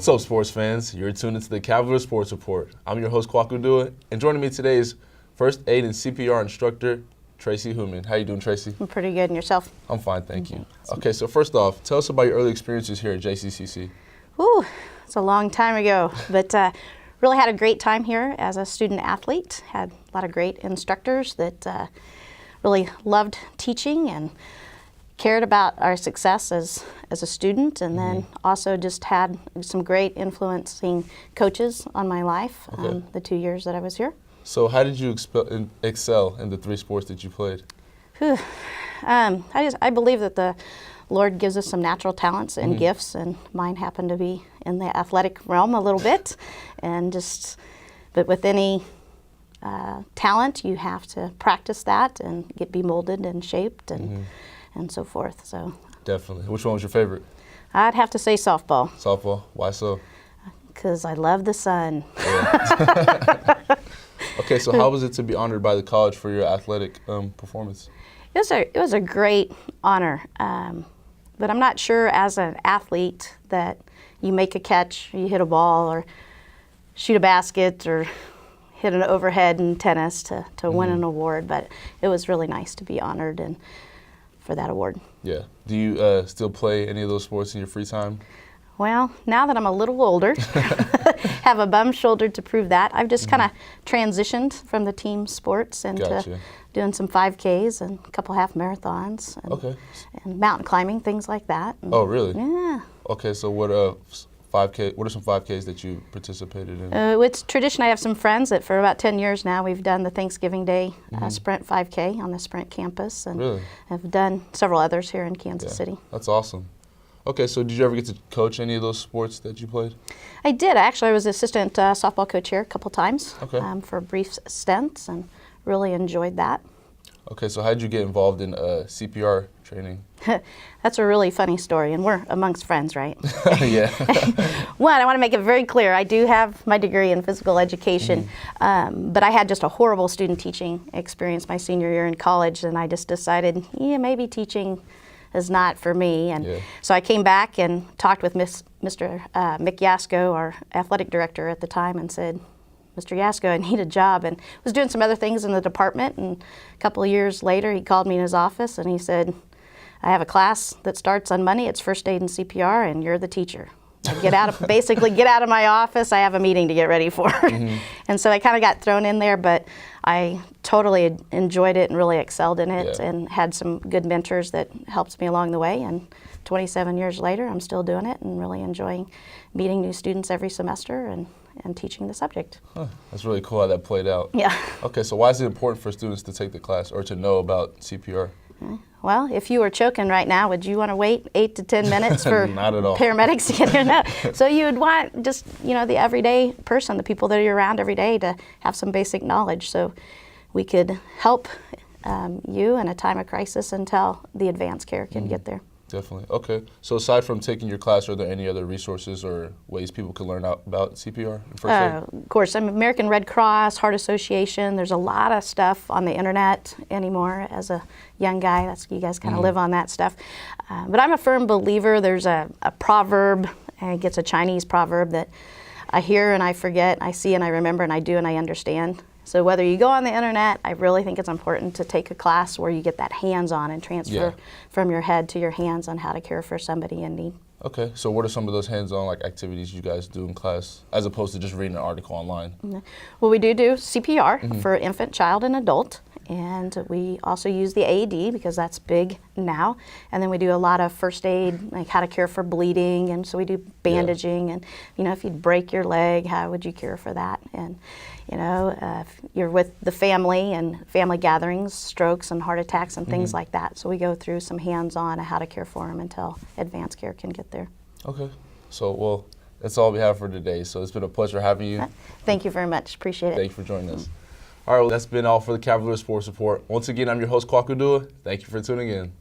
What's up, sports fans? You're tuned into the Cavalier Sports Report. I'm your host, Kwaku Duah, and joining me today is first aid and CPR instructor, Tracy Hootman. How you doing, Tracy? I'm pretty good, and yourself? I'm fine, thank you. Okay, so first off, tell us about your early experiences here at JCCC. Ooh, it's a long time ago, but really had a great time here as a student athlete. Had a lot of great instructors that really loved teaching and cared about our success as a student, and then also just had some great influencing coaches on my life the 2 years that I was here. So how did you excel in the three sports that you played? I believe that the Lord gives us some natural talents and gifts, and mine happened to be in the athletic realm a little bit, but with any talent, you have to practice that and be molded and shaped and so forth. So definitely. Which one was your favorite? I'd have to say softball. Softball. Why so? Because I love the sun. Yeah. Okay, so how was it to be honored by the college for your athletic performance? It was a great honor, but I'm not sure as an athlete that you make a catch, you hit a ball, or shoot a basket, or hit an overhead in tennis to win an award. But it was really nice to be honored and for that award. Yeah. Do you still play any of those sports in your free time? Well, now that I'm a little older, have a bum shoulder to prove that, I've just kind of transitioned from the team sports into doing some 5Ks and a couple half marathons and mountain climbing, things like that. Oh, really? Yeah. Okay, so what are some 5Ks that you participated in? It's tradition. I have some friends that for about 10 years now we've done the Thanksgiving Day Sprint 5K on the Sprint campus, and have done several others here in Kansas City. That's awesome. Okay, so did you ever get to coach any of those sports that you played? I did. Actually, I was assistant softball coach here a couple times for brief stints, and really enjoyed that. Okay, so how did you get involved in CPR training? That's a really funny story, and we're amongst friends, right? Yeah. One, I want to make it very clear, I do have my degree in physical education, but I had just a horrible student teaching experience my senior year in college, and I just decided, maybe teaching is not for me. And so I came back and talked with Mr. Mick Yasko, our athletic director at the time, and said, Mr. Yasko, I need a job, and was doing some other things in the department. And a couple of years later, he called me in his office and he said, I have a class that starts on Monday. It's first aid and CPR, and you're the teacher. Basically get out of my office. I have a meeting to get ready for. And so I kind of got thrown in there, but I totally enjoyed it and really excelled in it, and had some good mentors that helped me along the way. And 27 years later, I'm still doing it and really enjoying meeting new students every semester and teaching the subject. Huh, that's really cool how that played out. Yeah. Okay, so why is it important for students to take the class or to know about CPR? Well, if you were choking right now, would you want to wait 8 to 10 minutes for Not at all. paramedics to get here? No. So you would want just, the everyday person, the people that are around every day, to have some basic knowledge so we could help you in a time of crisis until the advanced care can get there. Definitely. Okay. So aside from taking your class, are there any other resources or ways people can learn out about CPR and first aid? Of course, American Red Cross, Heart Association. There's a lot of stuff on the internet anymore. As a young guy, you guys kind of live on that stuff. But I'm a firm believer. There's a proverb, and it's a Chinese proverb that I hear and I forget, I see and I remember, and I do and I understand. So whether you go on the internet, I really think it's important to take a class where you get that hands-on and transfer from your head to your hands on how to care for somebody in need. Okay, so what are some of those hands-on activities you guys do in class, as opposed to just reading an article online? Well, we do CPR for infant, child, and adult. And we also use the AED because that's big now. And then we do a lot of first aid, like how to care for bleeding. And so we do bandaging. And, if you'd break your leg, how would you care for that? And, if you're with the family and family gatherings, strokes and heart attacks and things like that. So we go through some hands-on how to care for them until advanced care can get there. Okay. So, well, that's all we have for today. So it's been a pleasure having you. Thank you very much. Appreciate it. Thank you for joining us. All right, well, that's been all for the Cavalier Sports Report. Once again, I'm your host, Kwaku Duah. Thank you for tuning in.